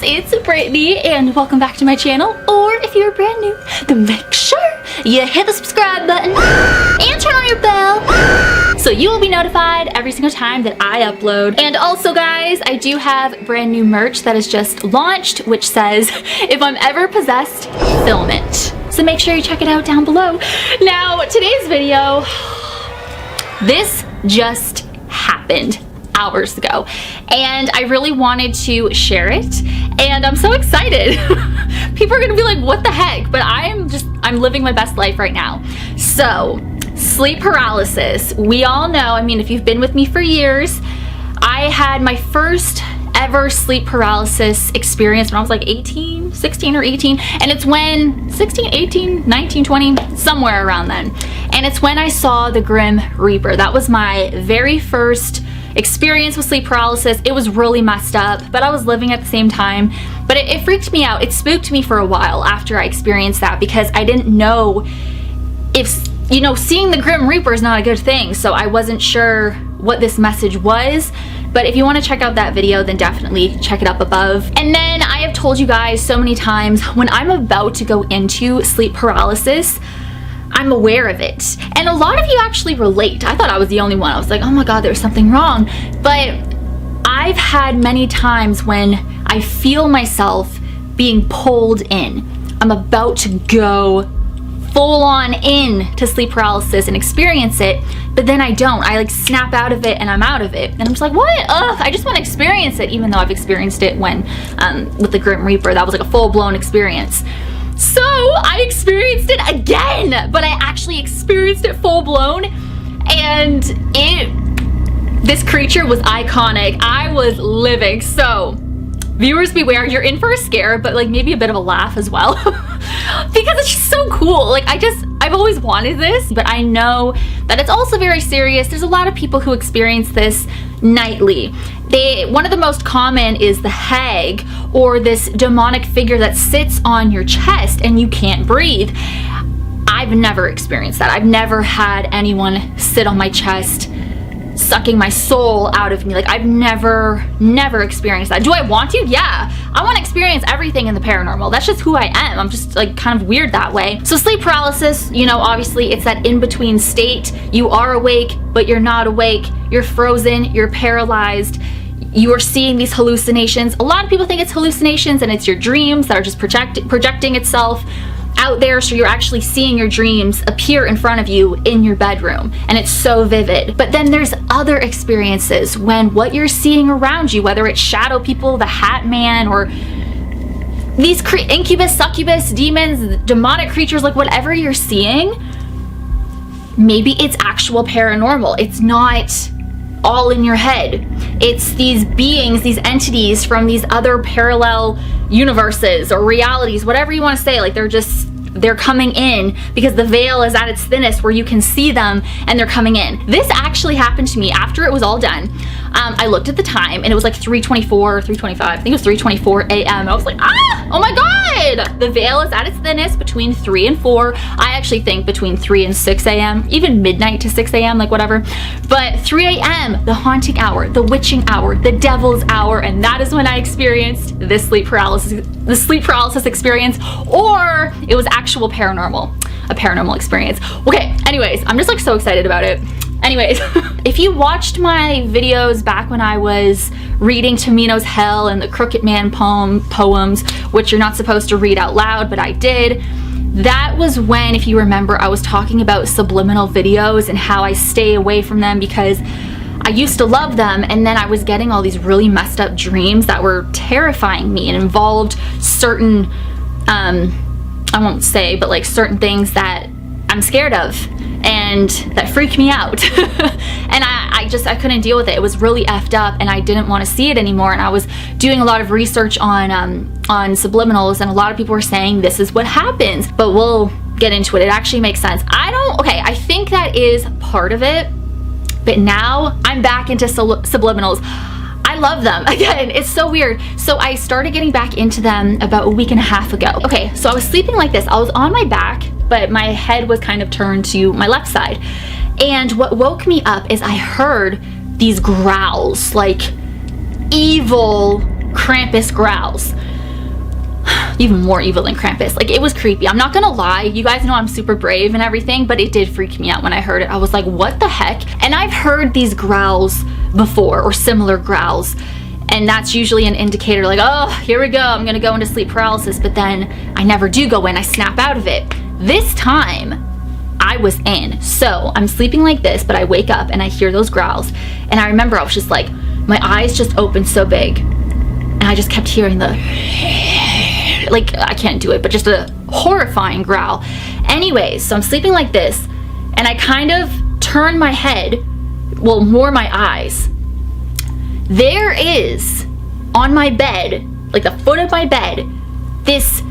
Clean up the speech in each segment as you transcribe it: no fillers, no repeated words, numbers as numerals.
it's Brittany and welcome back to my channel. Or if you're brand new, then make sure you hit the subscribe button and turn on your bell so you will be notified every single time that I upload. And also guys, I do have brand new merch that is just launched, which says, if I'm ever possessed, film it. So make sure you check it out down below. Now, today's video, this just happened hours ago and I really wanted to share it and I'm so excited. People are gonna be like, what the heck? But I'm living my best life right now. So, sleep paralysis. We all know, I mean, if you've been with me for years, I had my first ever sleep paralysis experience when I was like 16 or 18, and it's when 16, 18, 19, 20, somewhere around then. And it's when I saw the Grim Reaper. That was my very first experience with sleep paralysis. It was really messed up, but I was living at the same time. But it freaked me out. It spooked me for a while after I experienced that because I didn't know if, you know, seeing the Grim Reaper is not a good thing. So I wasn't sure what this message was. But if you want to check out that video, then definitely check it up above. And then I have told you guys so many times, when I'm about to go into sleep paralysis, I'm aware of it. And a lot of you actually relate. I thought I was the only one. I was like, oh my God, there's something wrong. But I've had many times when I feel myself being pulled in. I'm about to go full on in to sleep paralysis and experience it, but then I don't. I like snap out of it and I'm out of it. And I'm just like, what? Ugh, I just want to experience it, even though I've experienced it when, with the Grim Reaper. That was like a full-blown experience. So I experienced it again, but I actually experienced it full blown, and this creature was iconic. I was living. So viewers beware, you're in for a scare, but like maybe a bit of a laugh as well because it's just so cool. Like I've always wanted this, but I know that it's also very serious. There's a lot of people who experience this nightly. One of the most common is the hag, or this demonic figure that sits on your chest and you can't breathe. I've never experienced that. I've never had anyone sit on my chest sucking my soul out of me. Like I've never experienced that. Do I want to? Yeah. I want to experience everything in the paranormal. That's just who I am. I'm just like kind of weird that way. So sleep paralysis, you know, obviously it's that in-between state. You are awake, but you're not awake. You're frozen, you're paralyzed. You are seeing these hallucinations. A lot of people think it's hallucinations and it's your dreams that are just projecting itself out there, so you're actually seeing your dreams appear in front of you in your bedroom, and it's so vivid. But then there's other experiences when what you're seeing around you, whether it's shadow people, the Hat Man, or these incubus, succubus, demons, demonic creatures, like whatever you're seeing, maybe it's actual paranormal. It's not all in your head. It's these beings, these entities from these other parallel universes or realities, whatever you want to say. Like they're coming in because the veil is at its thinnest where you can see them, and they're coming in. This actually happened to me after it was all done. I looked at the time and it was like 3:24, 3:25. I think it was 3:24 a.m. I was like, oh my God! The veil is at its thinnest between 3 and 4. I actually think between 3 and 6 a.m., even midnight to 6 a.m., like whatever. But 3 a.m., the haunting hour, the witching hour, the devil's hour, and that is when I experienced this sleep paralysis experience, or it was actual paranormal, a paranormal experience. Okay, anyways, I'm just like so excited about it. Anyways, if you watched my videos back when I was reading Tamino's Hell and the Crooked Man poems, which you're not supposed to read out loud, but I did, that was when, if you remember, I was talking about subliminal videos and how I stay away from them because I used to love them, and then I was getting all these really messed up dreams that were terrifying me and involved certain, I won't say, but like certain things that I'm scared of and that freak me out. And I couldn't deal with it. It was really effed up and I didn't want to see it anymore. And I was doing a lot of research on subliminals, and a lot of people were saying this is what happens, but we'll get into it. It actually makes sense. I think that is part of it, but now I'm back into subliminals. I love them. Again, it's so weird. So I started getting back into them about a week and a half ago. Okay, so I was sleeping like this. I was on my back, but my head was kind of turned to my left side. And what woke me up is I heard these growls, like evil Krampus growls. even more evil than Krampus. Like, it was creepy. I'm not gonna lie, you guys know I'm super brave and everything, but it did freak me out when I heard it. I was like, what the heck? And I've heard these growls before, or similar growls, and that's usually an indicator like, oh, here we go, I'm gonna go into sleep paralysis. But then I never do go in, I snap out of it. This time I was in. So I'm sleeping like this, but I wake up and I hear those growls, and I remember I was just like, my eyes just opened so big, and I just kept hearing the, like, I can't do it, but just a horrifying growl. Anyways, so I'm sleeping like this, and I kind of turn my head, well, more my eyes. There is, on my bed, like the foot of my bed, this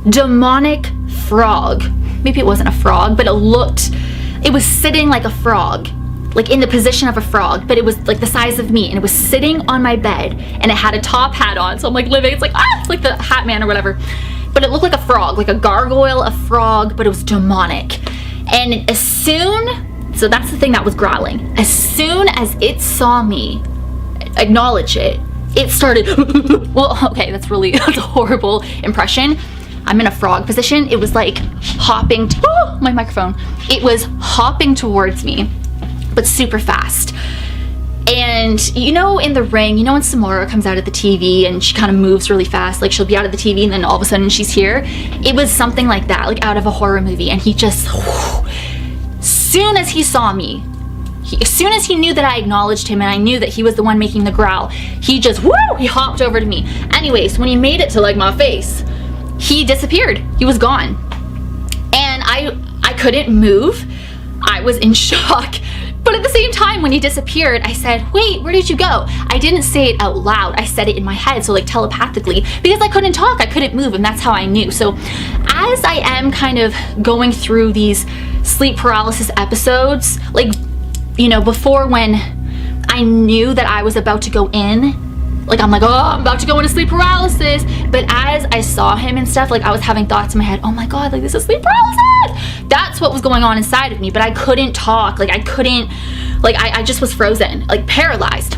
demonic frog. Maybe it wasn't a frog, but it was sitting like a frog, like in the position of a frog, but it was like the size of me, and it was sitting on my bed, and it had a top hat on. So I'm like living, it's like, it's like the Hat Man or whatever, but it looked like a frog, like a gargoyle, a frog, but it was demonic. And so that's the thing that was growling. As soon as it saw me acknowledge it, it started, well, okay, that's a horrible impression. I'm in a frog position. It was like hopping, my microphone. It was hopping towards me, but super fast. And you know, in The Ring, you know when Samara comes out of the TV and she kind of moves really fast, like she'll be out of the TV and then all of a sudden she's here? It was something like that, like out of a horror movie. And he just, soon as he saw me, as soon as he knew that I acknowledged him and I knew that he was the one making the growl, he just, he hopped over to me. Anyways, when he made it to like my face, he disappeared. He was gone. And I couldn't move. I was in shock. But at the same time, when he disappeared, I said, wait, where did you go? I didn't say it out loud. I said it in my head, so like telepathically, because I couldn't talk, I couldn't move, and that's how I knew. So as I am kind of going through these sleep paralysis episodes, like, you know, before when I knew that I was about to go in, like I'm like, oh, I'm about to go into sleep paralysis. But as I saw him and stuff, like I was having thoughts in my head, oh my God, like this is sleep paralysis. That's what was going on inside of me, but I couldn't talk. Like I couldn't, like I just was frozen, like paralyzed.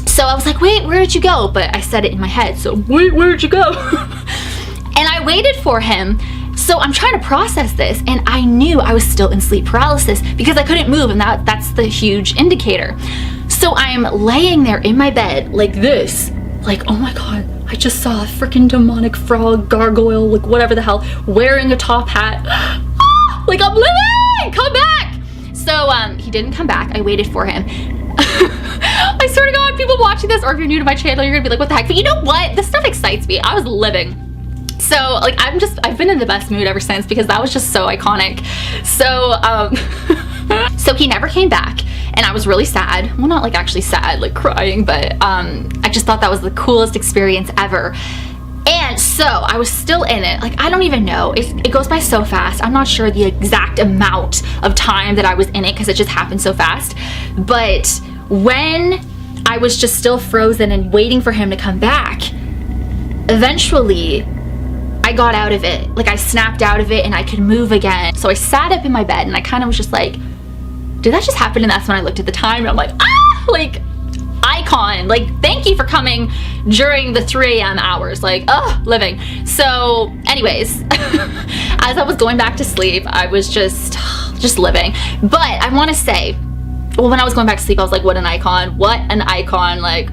So I was like, wait, where did you go? But I said it in my head, so wait, where did you go? And I waited for him. So I'm trying to process this, and I knew I was still in sleep paralysis because I couldn't move, and that's the huge indicator. So I'm laying there in my bed like this, like, oh my God, I just saw a freaking demonic frog, gargoyle, like whatever the hell, wearing a top hat. Like, I'm living, come back. So he didn't come back. I waited for him. I swear to God, people watching this, or if you're new to my channel, you're gonna be like, what the heck? But you know what? This stuff excites me. I was living. So like, I've been in the best mood ever since because that was just so iconic. So, so he never came back, and I was really sad. Well, not like actually sad, like crying, but I just thought that was the coolest experience ever. And so I was still in it. Like, I don't even know. It goes by so fast. I'm not sure the exact amount of time that I was in it because it just happened so fast. But when I was just still frozen and waiting for him to come back, eventually I got out of it. Like I snapped out of it and I could move again. So I sat up in my bed and I kind of was just like, did that just happen? And that's when I looked at the time and I'm like, like icon, like thank you for coming during the 3 a.m. hours, like, living. So anyways, as I was going back to sleep, I was just living. But I want to say, well, when I was going back to sleep, I was like, what an icon, like,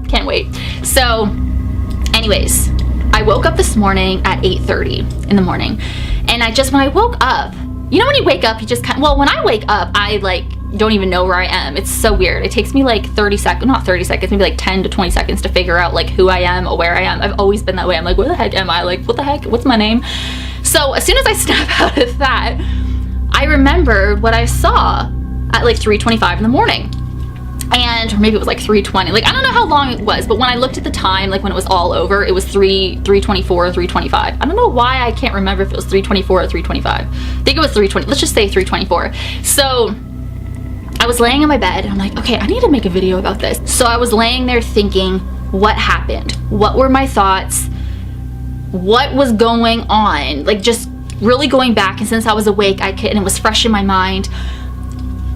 can't wait. So anyways, I woke up this morning at 8:30 in the morning, and when I woke up, you know when you wake up, you just when I wake up, I like don't even know where I am. It's so weird. It takes me like 30 seconds, not 30 seconds, maybe like 10 to 20 seconds to figure out like who I am or where I am. I've always been that way. I'm like, where the heck am I? Like, what the heck? What's my name? So as soon as I snap out of that, I remember what I saw at like 3:25 in the morning. And or maybe it was like 3:20. Like I don't know how long it was, but when I looked at the time, like when it was all over, it was 3:24 or 3:25. I don't know why I can't remember if it was 3:24 or 3:25. I think it was 3:20. Let's just say 3:24. So I was laying in my bed and I'm like, okay, I need to make a video about this. So I was laying there thinking, what happened? What were my thoughts? What was going on? Like just really going back, and since I was awake, and it was fresh in my mind,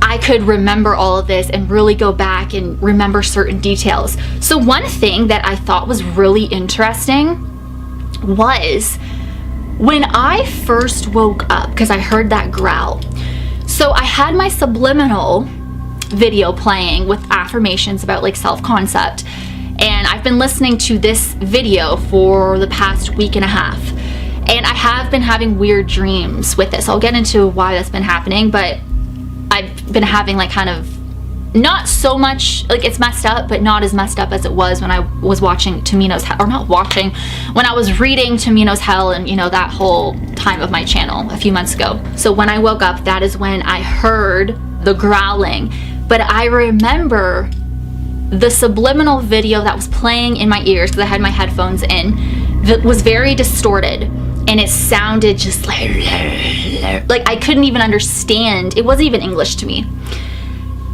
I could remember all of this and really go back and remember certain details. So one thing that I thought was really interesting was when I first woke up, because I heard that growl. So I had my subliminal video playing with affirmations about like self-concept, and I've been listening to this video for the past week and a half, and I have been having weird dreams with this. I'll get into why that's been happening, but I've been having like kind of not so much, like it's messed up, but not as messed up as it was when I was watching Tamino's Hell, or not watching, when I was reading Tamino's Hell and, you know, that whole time of my channel a few months ago. So when I woke up, that is when I heard the growling. But I remember the subliminal video that was playing in my ears, because I had my headphones in, that was very distorted, and it sounded just like I couldn't even understand. It wasn't even English to me.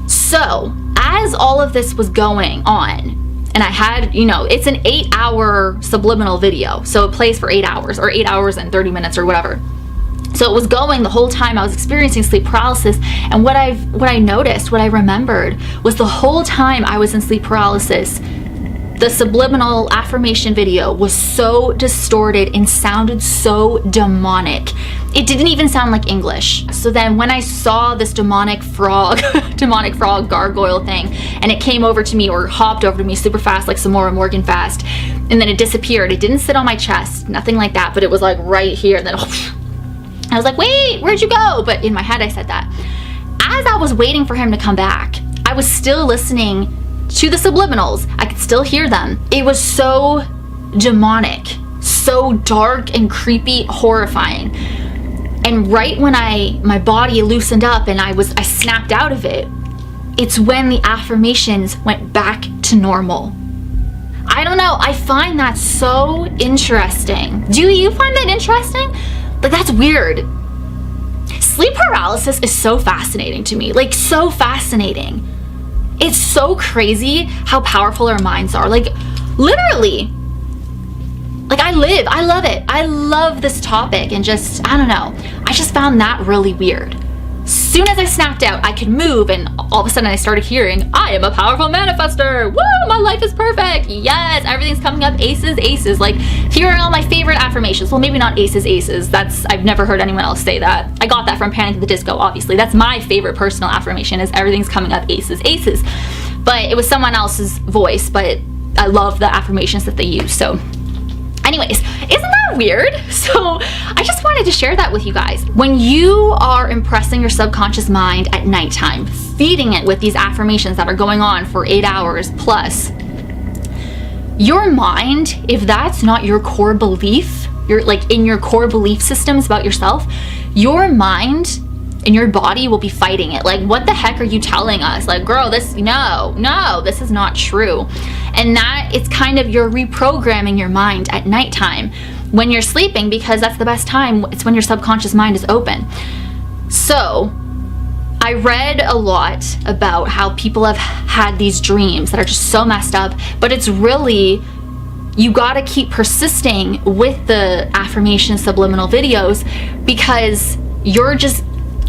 So as all of this was going on, and I had, you know, it's an 8-hour subliminal video, so it plays for 8 hours, or 8 hours and 30 minutes or whatever. So it was going the whole time I was experiencing sleep paralysis. And what I noticed, what I remembered, was the whole time I was in sleep paralysis, the subliminal affirmation video was so distorted and sounded so demonic. It didn't even sound like English. So then when I saw this demonic frog gargoyle thing, and it came over to me, or hopped over to me super fast, like Samora Morgan fast, and then it disappeared. It didn't sit on my chest, nothing like that, but it was like right here, and then I was like, wait, where'd you go? But in my head I said that. As I was waiting for him to come back, I was still listening to the subliminals. I could still hear them. It was so demonic, so dark and creepy, horrifying. And right when my body loosened up and I snapped out of it, it's when the affirmations went back to normal. I don't know, I find that so interesting. Do you find that interesting? Like, that's weird. Sleep paralysis is so fascinating to me, like so fascinating. It's so crazy how powerful our minds are. Like, literally, like I love it. I love this topic, and just, I don't know, I just found that really weird. Soon as I snapped out, I could move, and all of a sudden I started hearing, I am a powerful manifester. Woo, my life is perfect. Yes, everything's coming up, aces. Like, here are all my favorite affirmations. Well, maybe not aces. I've never heard anyone else say that. I got that from Panic at the Disco, obviously. That's my favorite personal affirmation, is everything's coming up, aces. But it was someone else's voice, but I love the affirmations that they use. So anyways, isn't that weird? So I just wanted to share that with you guys. When you are impressing your subconscious mind at nighttime, feeding it with these affirmations that are going on for 8 hours plus, your mind, if that's not your core belief, you're like in your core belief systems about yourself, your mind and your body will be fighting it. Like, what the heck are you telling us? Like, girl, this is not true. And that, it's kind of, you're reprogramming your mind at nighttime when you're sleeping, because that's the best time. It's when your subconscious mind is open. So I read a lot about how people have had these dreams that are just so messed up, but it's really, you gotta keep persisting with the affirmation subliminal videos, because you're just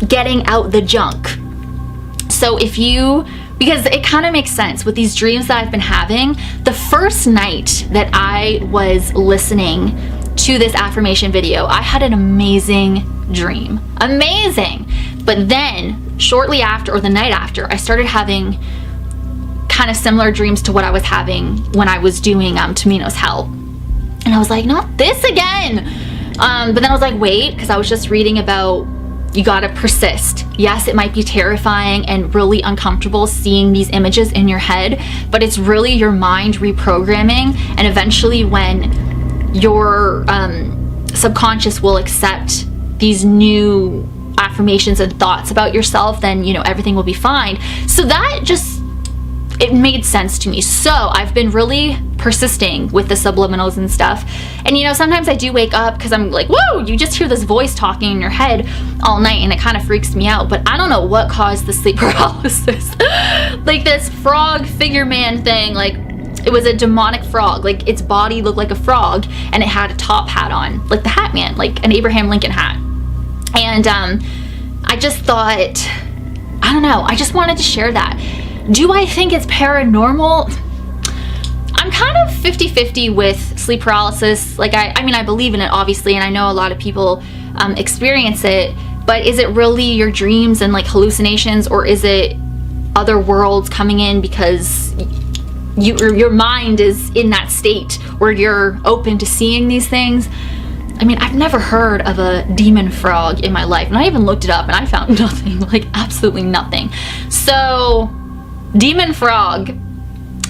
getting out the junk. So because it kind of makes sense with these dreams that I've been having. The first night that I was listening to this affirmation video, I had an amazing dream. Amazing. But then shortly after, or the night after, I started having kind of similar dreams to what I was having when I was doing Tamino's Hell. And I was like, not this again. But then I was like, wait, because I was just reading about, you gotta persist. Yes, it might be terrifying and really uncomfortable seeing these images in your head, but it's really your mind reprogramming, and eventually when your subconscious will accept these new affirmations and thoughts about yourself, then, you know, everything will be fine. So that just, it made sense to me. So I've been really persisting with the subliminals and stuff. And, you know, sometimes I do wake up because I'm like, whoa, you just hear this voice talking in your head all night, and it kind of freaks me out. But I don't know what caused the sleep paralysis. Like this frog figure man thing, like it was a demonic frog. Like its body looked like a frog, and it had a top hat on, like the Hat Man, like an Abraham Lincoln hat. And I just thought, I don't know, I just wanted to share that. Do I think it's paranormal? I'm I'm kind of 50-50 with sleep paralysis. Like, I mean, I believe in it, obviously, and I know a lot of people experience it, but is it really your dreams and like hallucinations, or is it other worlds coming in because your mind is in that state where you're open to seeing these things? I mean, I've never heard of a demon frog in my life, and I even looked it up and I found nothing, like absolutely nothing. So, demon frog,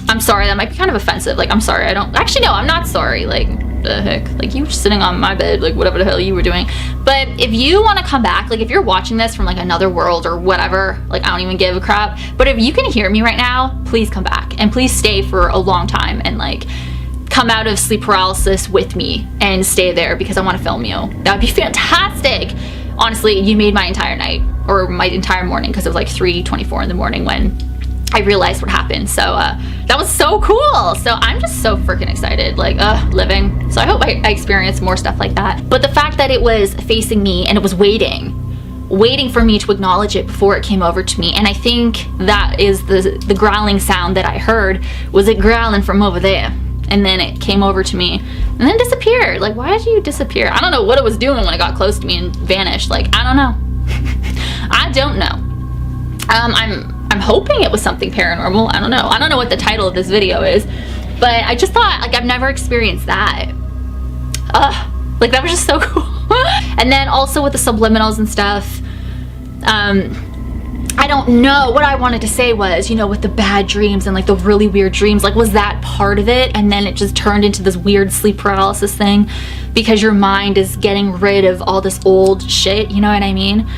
I'm sorry, that might be kind of offensive. Like, I'm sorry, actually, no, I'm not sorry. Like, the heck? Like, you were sitting on my bed, like, whatever the hell you were doing. But if you want to come back, like, if you're watching this from, like, another world or whatever, like, I don't even give a crap. But if you can hear me right now, please come back. And please stay for a long time and, like, come out of sleep paralysis with me and stay there because I want to film you. That would be fantastic. Honestly, you made my entire night, or my entire morning, because it was, like, 3:24 in the morning when I realized what happened. So that was so cool. So I'm just so freaking excited, like living. So I hope I experience more stuff like that. But the fact that it was facing me and it was waiting for me to acknowledge it before it came over to me, and I think that is the growling sound that I heard, was it growling from over there, and then it came over to me and then disappeared. Like, why did you disappear? I don't know what it was doing when it got close to me and vanished. Like, I don't know. I don't know. I'm hoping it was something paranormal. I don't know. I don't know what the title of this video is, but I just thought, like, I've never experienced that. Like, that was just so cool. And then also with the subliminals and stuff, I don't know. What I wanted to say was, you know, with the bad dreams and like the really weird dreams, like, was that part of it? And then it just turned into this weird sleep paralysis thing because your mind is getting rid of all this old shit, you know what I mean?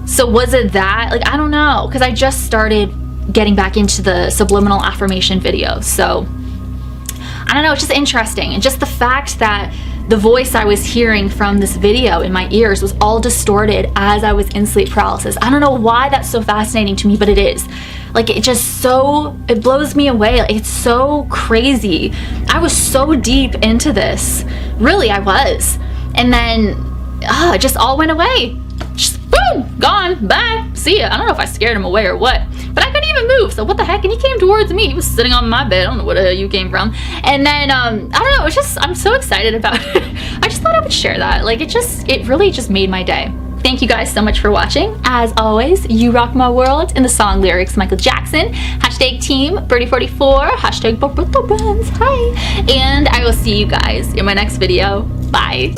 So was it that? Like, I don't know, because I just started getting back into the subliminal affirmation videos. So I don't know, it's just interesting. And just the fact that the voice I was hearing from this video in my ears was all distorted as I was in sleep paralysis. I don't know why that's so fascinating to me, but it is. Like, it blows me away. Like, it's so crazy. I was so deep into this. Really, I was. And then it just all went away. Just boom, gone, bye, see ya. I don't know if I scared him away or what, but I couldn't even move, so what the heck? And he came towards me. He was sitting on my bed. I don't know where the hell you came from. And then I don't know, it's just, I'm so excited about it. I just thought I would share that. Like, it really just made my day. Thank you guys so much for watching. As always, you rock my world. In the song lyrics, Michael Jackson. Hashtag team Birdie44. Hashtag Buns. Hi. And I will see you guys in my next video. Bye.